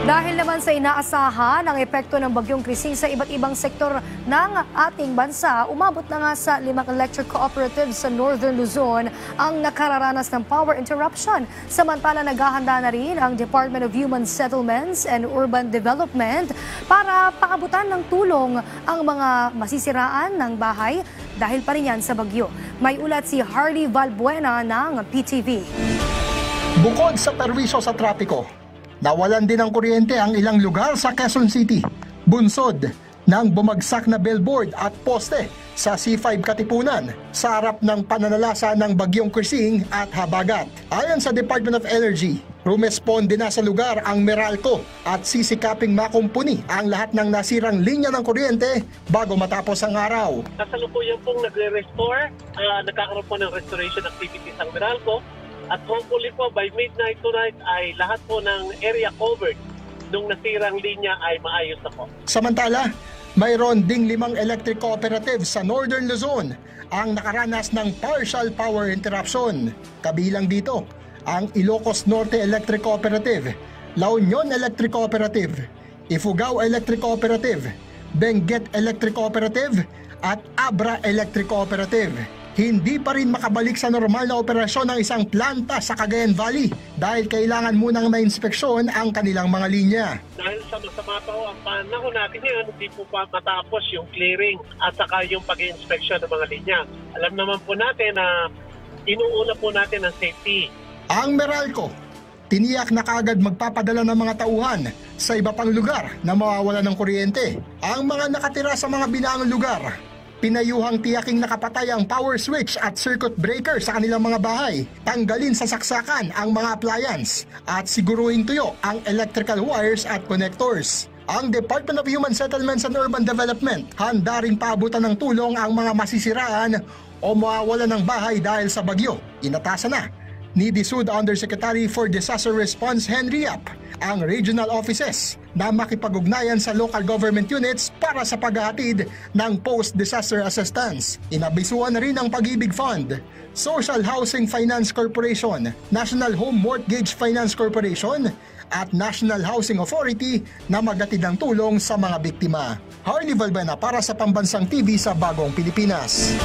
Dahil naman sa inaasahan ang epekto ng bagyong Krising sa iba't ibang sektor ng ating bansa, umabot na nga sa 5 electric cooperatives sa Northern Luzon ang nakararanas ng power interruption. Samantala naghahanda na rin ang Department of Human Settlements and Urban Development para paabutan ng tulong ang mga masisiraan ng bahay dahil pa rin yan sa bagyo. May ulat si Harley Valbuena ng PTV. Bukod sa perwisyo sa trapiko, nawalan din ng kuryente ang ilang lugar sa Quezon City. Bunsod ng bumagsak na billboard at poste sa C5 Katipunan sa harap ng pananalasa ng bagyong Krising at habagat. Ayon sa Department of Energy, rumesponde na sa lugar ang Meralco at sisikaping makumpuni ang lahat ng nasirang linya ng kuryente bago matapos ang araw. Kasalukuyan pong nagre-restore, nagkakaroon po ng restoration activities ang Meralco. At hopefully po by midnight tonight ay lahat po ng area covered nung nasirang linya ay maayos na po. Samantala, mayroon ding 5 electric cooperatives sa Northern Luzon ang nakaranas ng partial power interruption. Kabilang dito ang Ilocos Norte Electric Cooperative, La Union Electric Cooperative, Ifugao Electric Cooperative, Benguet Electric Cooperative at Abra Electric Cooperative. Hindi pa rin makabalik sa normal na operasyon ng isang planta sa Cagayan Valley dahil kailangan munang ma-inspeksyon ang kanilang mga linya. Dahil sa masama pa ang panahon natin ngayon, hindi po pa matapos yung clearing at saka yung pag-inspeksyon ng mga linya. Alam naman po natin na inuuna po natin ang safety. Ang Meralco, tiniyak na kaagad magpapadala ng mga tauhan sa iba pang lugar na mawawala ng kuryente. Ang mga nakatira sa mga binaang lugar, pinayuhang tiyaking nakapatay ang power switch at circuit breaker sa kanilang mga bahay. Tanggalin sa saksakan ang mga appliance at siguruhin tuyo ang electrical wires at connectors. Ang Department of Human Settlements and Urban Development handa ring paabutan ng tulong ang mga masisiraan o mawawalan ng bahay dahil sa bagyo. Inatasan na ni DSUD Undersecretary for Disaster Response Henry Yap ang regional offices na makipag-ugnayan sa local government units para sa paghahatid ng post-disaster assistance. Inabisuan na rin ang Pag-ibig Fund, Social Housing Finance Corporation, National Home Mortgage Finance Corporation at National Housing Authority na maghatid ng tulong sa mga biktima. Harley Valbuena para sa Pambansang TV sa Bagong Pilipinas.